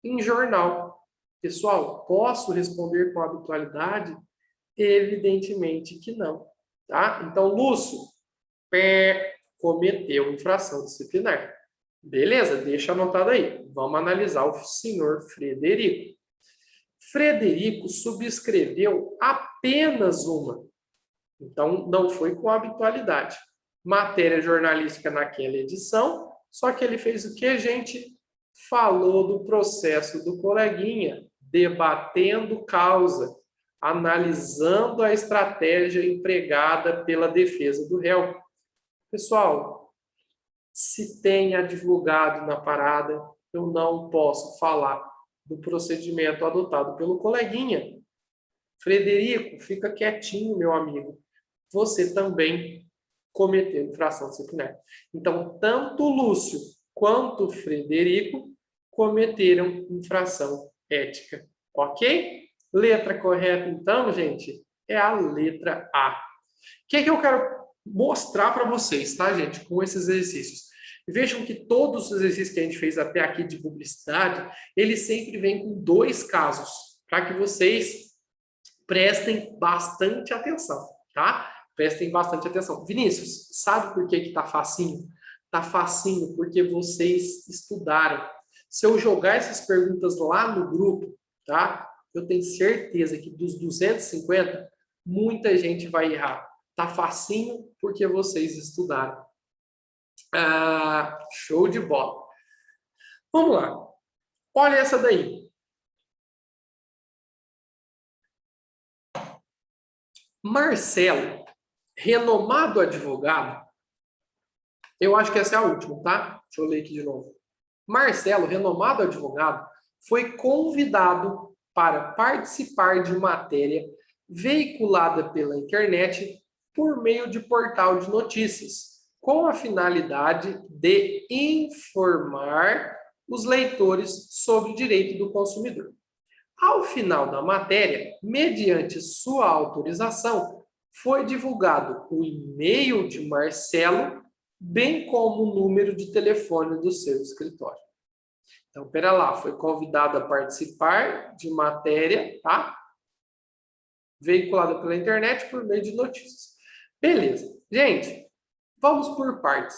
[SPEAKER 1] em jornal. Pessoal, posso responder com habitualidade? Evidentemente que não, tá? Então, Lúcio cometeu infração disciplinar. Beleza? Deixa anotado aí. Vamos analisar o senhor Frederico. Frederico subscreveu apenas uma. Então, não foi com habitualidade. Matéria jornalística naquela edição, só que ele fez o que, gente? Falou do processo do coleguinha, debatendo causa, analisando a estratégia empregada pela defesa do réu. Pessoal, se tem advogado na parada, eu não posso falar do procedimento adotado pelo coleguinha. Frederico, fica quietinho, meu amigo. Você também cometeu infração disciplinar. Então, tanto o Lúcio quanto o Frederico cometeram infração ética. Ok? Letra correta, então, gente, é a letra A. O que é que eu quero mostrar para vocês, tá, gente, com esses exercícios? Vejam que todos os exercícios que a gente fez até aqui de publicidade, eles sempre vêm com 2 casos, para que vocês prestem bastante atenção, tá? Prestem bastante atenção. Vinícius, sabe por que tá facinho? Tá facinho porque vocês estudaram. Se eu jogar essas perguntas lá no grupo, tá? Eu tenho certeza que dos 250, muita gente vai errar. Tá facinho porque vocês estudaram. Show de bola. Vamos lá. Olha essa daí. Marcelo, renomado advogado, eu acho que essa é a última, tá? Deixa eu ler aqui de novo. Marcelo, renomado advogado, foi convidado para participar de matéria veiculada pela internet por meio de portal de notícias, com a finalidade de informar os leitores sobre o direito do consumidor. Ao final da matéria, mediante sua autorização, foi divulgado o e-mail de Marcelo, bem como o número de telefone do seu escritório. Então, pera lá, foi convidado a participar de matéria, tá? Veiculada pela internet por meio de notícias. Beleza. Gente, vamos por partes.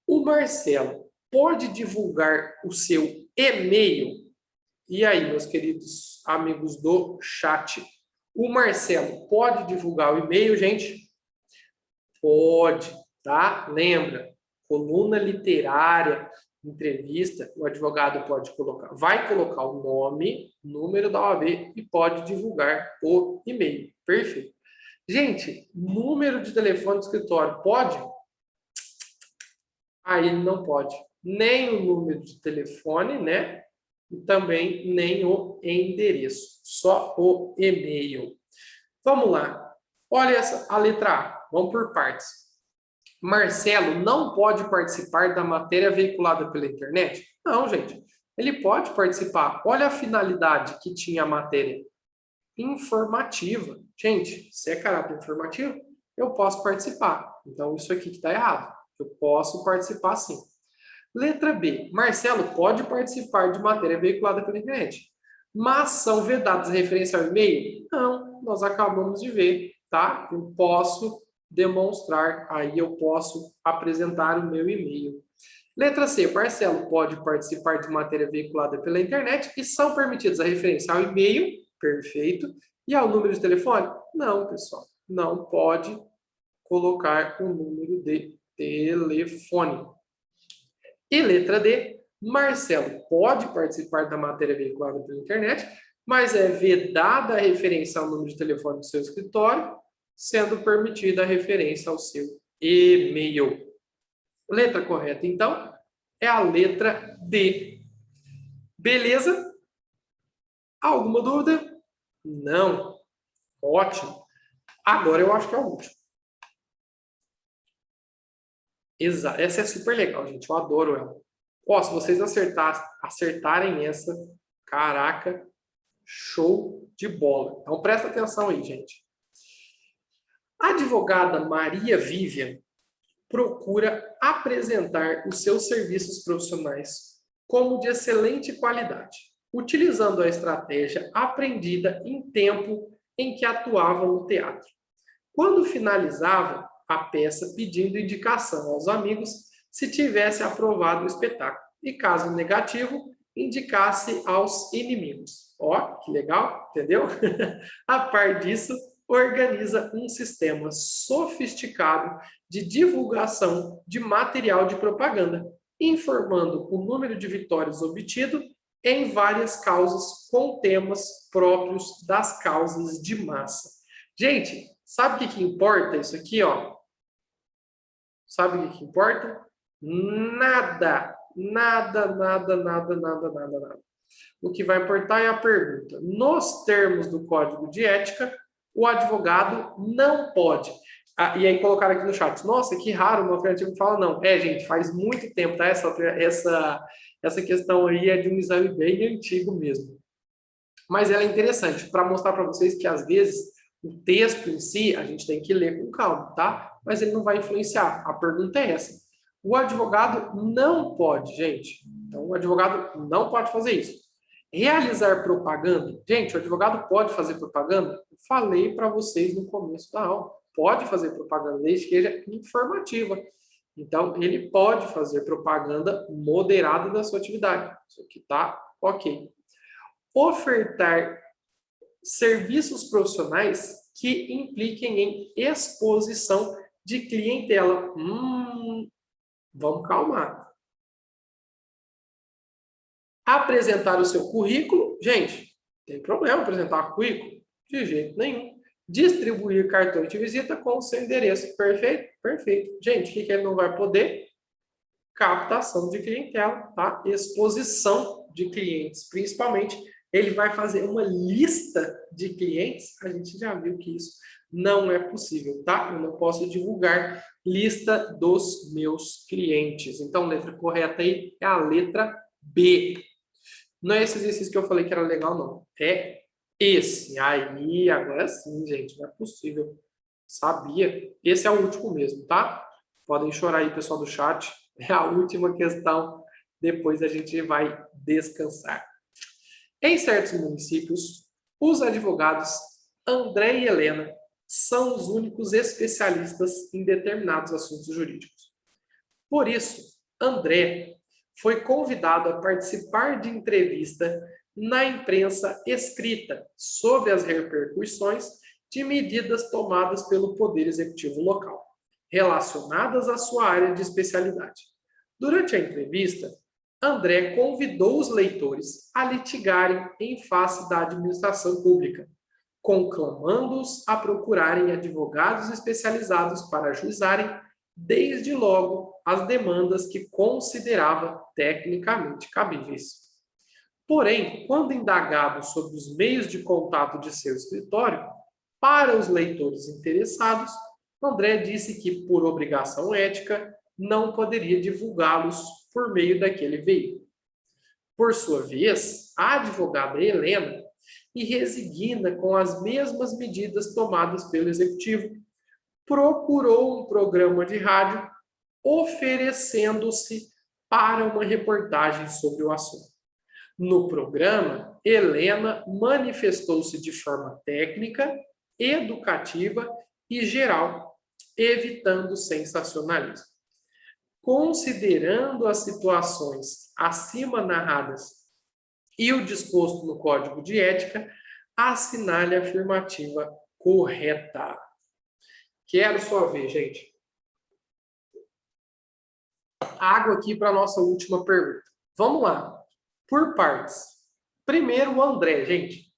[SPEAKER 1] O Marcelo pode divulgar o seu e-mail? E aí, meus queridos amigos do chat, o Marcelo pode divulgar o e-mail, gente? Pode, tá? Lembra, coluna literária, entrevista, o advogado pode colocar, vai colocar o nome, número da OAB e pode divulgar o e-mail. Perfeito. Gente, número de telefone do escritório pode? Aí não pode. Nem o número de telefone, né? E também nem o endereço, só o e-mail. Vamos lá. Olha essa, a letra A. Vamos por partes. Marcelo não pode participar da matéria veiculada pela internet? Não, gente. Ele pode participar. Olha a finalidade que tinha a matéria. Informativa. Gente, se é caráter informativo, eu posso participar. Então, isso aqui que está errado. Eu posso participar sim. Letra B. Marcelo pode participar de matéria veiculada pela internet. Mas são vedadas referência ao e-mail? Não, nós acabamos de ver tá? Eu posso demonstrar, aí eu posso apresentar o meu e-mail. Letra C, Marcelo pode participar de matéria veiculada pela internet e são permitidos a referência ao e-mail, perfeito, e ao número de telefone? Não, pessoal, não pode colocar o número de telefone. E letra D, Marcelo pode participar da matéria veiculada pela internet, mas é vedada a referência ao número de telefone do seu escritório, sendo permitida a referência ao seu e-mail. Letra correta, então, é a letra D. Beleza? Alguma dúvida? Não. Ótimo. Agora eu acho que é o último. Exato. Essa é super legal, gente. Eu adoro ela. Ó, se vocês acertarem essa, caraca, show de bola. Então presta atenção aí, gente. A advogada Maria Vivian procura apresentar os seus serviços profissionais como de excelente qualidade, utilizando a estratégia aprendida em tempo em que atuava no teatro. Quando finalizava a peça pedindo indicação aos amigos se tivesse aprovado o espetáculo e, caso negativo, indicasse aos inimigos. Ó, que legal, entendeu? A par disso, organiza um sistema sofisticado de divulgação de material de propaganda, informando o número de vitórias obtido em várias causas com temas próprios das causas de massa. Gente, sabe o que importa isso aqui, ó? Sabe o que importa? Nada. O que vai importar é a pergunta. Nos termos do Código de Ética, o advogado não pode. E aí colocaram aqui no chat. Nossa, que raro uma alternativa que fala não. É, gente, faz muito tempo, tá? Essa questão aí é de um exame bem antigo mesmo. Mas ela é interessante para mostrar para vocês que, às vezes, o texto em si, a gente tem que ler com calma, tá? Mas ele não vai influenciar. A pergunta é essa. O advogado não pode, gente. Então, o advogado não pode fazer isso. Realizar propaganda. Gente, o advogado pode fazer propaganda? Eu falei para vocês no começo da aula. Pode fazer propaganda, desde que seja informativa. Então, ele pode fazer propaganda moderada da sua atividade. Isso aqui tá ok. Ofertar serviços profissionais que impliquem em exposição de clientela. Vamos calmar. Apresentar o seu currículo. Gente, tem problema apresentar currículo? De jeito nenhum. Distribuir cartões de visita com o seu endereço. Perfeito? Perfeito. Gente, o que ele não vai poder? Captação de clientela, tá? Exposição de clientes, principalmente. Ele vai fazer uma lista de clientes. A gente já viu que isso não é possível, tá? Eu não posso divulgar lista dos meus clientes. Então, a letra correta aí é a letra B. Não é esse exercício que eu falei que era legal, não. É esse. Aí, agora sim, gente, não é possível. Sabia? Esse é o último mesmo, tá? Podem chorar aí, pessoal do chat. É a última questão. Depois a gente vai descansar. Em certos municípios, os advogados André e Helena são os únicos especialistas em determinados assuntos jurídicos. Por isso, André foi convidado a participar de entrevista na imprensa escrita sobre as repercussões de medidas tomadas pelo Poder Executivo local, relacionadas à sua área de especialidade. Durante a entrevista, André convidou os leitores a litigarem em face da administração pública, conclamando-os a procurarem advogados especializados para ajuizarem, desde logo, as demandas que considerava tecnicamente cabíveis. Porém, quando indagado sobre os meios de contato de seu escritório, para os leitores interessados, André disse que, por obrigação ética, não poderia divulgá-los por meio daquele veículo. Por sua vez, a advogada Helena, e resigna com as mesmas medidas tomadas pelo Executivo, procurou um programa de rádio oferecendo-se para uma reportagem sobre o assunto. No programa, Helena manifestou-se de forma técnica educativa e geral, evitando sensacionalismo. Considerando as situações acima narradas e o disposto no Código de Ética, assinale a afirmativa correta. Quero só ver, gente. Água aqui para a nossa última pergunta. Vamos lá. Por partes. Primeiro, o André, gente.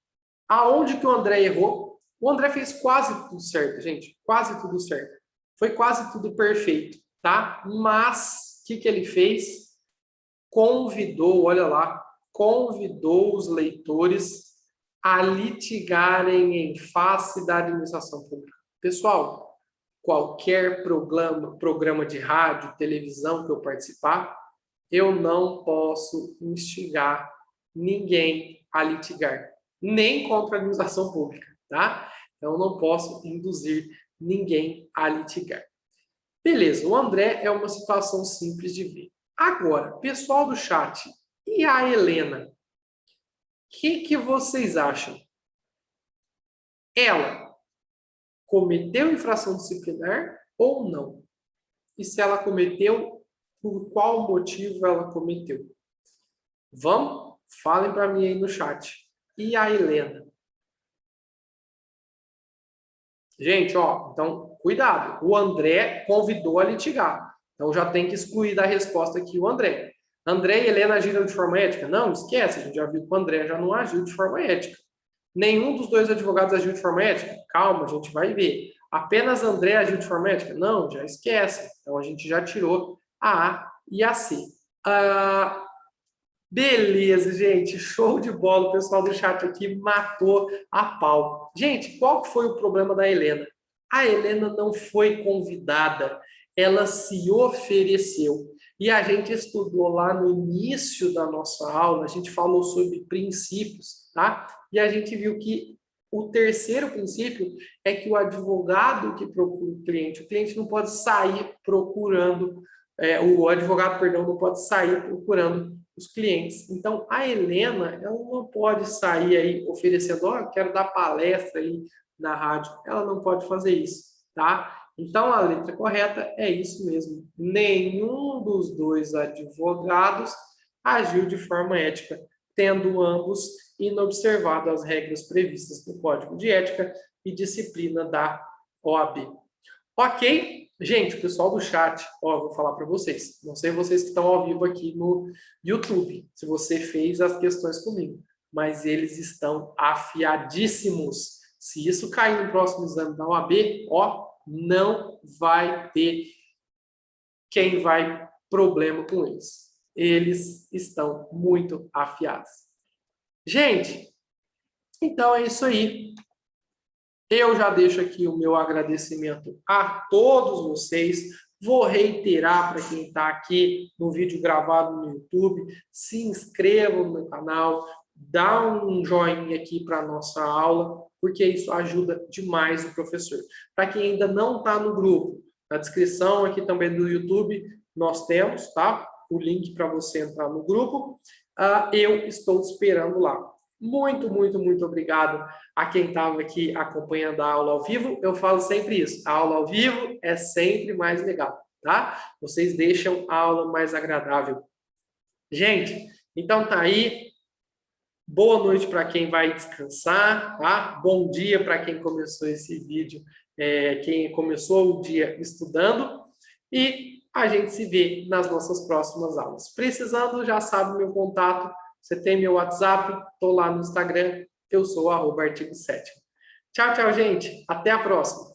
[SPEAKER 1] Aonde que o André errou? O André fez quase tudo certo, gente. Quase tudo certo. Foi quase tudo perfeito, tá? Mas, o que ele fez? Convidou, olha lá, convidou os leitores a litigarem em face da administração pública. Pessoal, qualquer programa de rádio, televisão que eu participar, eu não posso instigar ninguém a litigar, nem contra a administração pública, tá? Então, eu não posso induzir ninguém a litigar. Beleza, o André é uma situação simples de ver. Agora, pessoal do chat, e a Helena? O que vocês acham? Ela cometeu infração disciplinar ou não? E se ela cometeu, por qual motivo ela cometeu? Vamos? Falem para mim aí no chat. E a Helena? Gente, ó, então, cuidado. O André convidou a litigar. Então, já tem que excluir da resposta aqui o André. André e Helena agiram de forma ética? Não, esquece. A gente já viu que o André já não agiu de forma ética. Nenhum dos dois advogados agiu de forma ética? Calma, a gente vai ver. Apenas André agiu de forma ética? Não, já esquece. Então, a gente já tirou a A e a C. Beleza, gente. Show de bola. O pessoal do chat aqui matou a pau. Gente, qual foi o problema da Helena? A Helena não foi convidada. Ela se ofereceu. E a gente estudou lá no início da nossa aula, a gente falou sobre princípios, tá? E a gente viu que o terceiro princípio é que o advogado que procura o cliente não pode sair procurando, o advogado, perdão, não pode sair procurando os clientes. Então, a Helena, ela não pode sair aí oferecendo, eu quero dar palestra aí na rádio. Ela não pode fazer isso, tá? Então, a letra correta é isso mesmo. Nenhum dos dois advogados agiu de forma ética, tendo ambos inobservado as regras previstas no Código de Ética e Disciplina da OAB. Ok? Gente, o pessoal do chat, ó, vou falar para vocês. Não sei vocês que estão ao vivo aqui no YouTube, se você fez as questões comigo, mas eles estão afiadíssimos. Se isso cair no próximo exame da OAB, ó, não vai ter quem vai problema com eles. Eles estão muito afiados. Gente, então é isso aí. Eu já deixo aqui o meu agradecimento a todos vocês. Vou reiterar para quem está aqui no vídeo gravado no YouTube, se inscrevam no meu canal, dá um joinha aqui para a nossa aula, porque isso ajuda demais o professor. Para quem ainda não está no grupo, na descrição aqui também do YouTube, nós temos, tá? O link para você entrar no grupo. Eu estou te esperando lá. Muito, muito, muito obrigado a quem estava aqui acompanhando a aula ao vivo. Eu falo sempre isso, a aula ao vivo é sempre mais legal, tá? Vocês deixam a aula mais agradável. Gente, então tá aí. Boa noite para quem vai descansar, tá? Bom dia para quem começou esse vídeo, quem começou o dia estudando. E a gente se vê nas nossas próximas aulas. Precisando, já sabe o meu contato. Você tem meu WhatsApp, estou lá no Instagram, eu sou @artigo7. Tchau, tchau, gente. Até a próxima.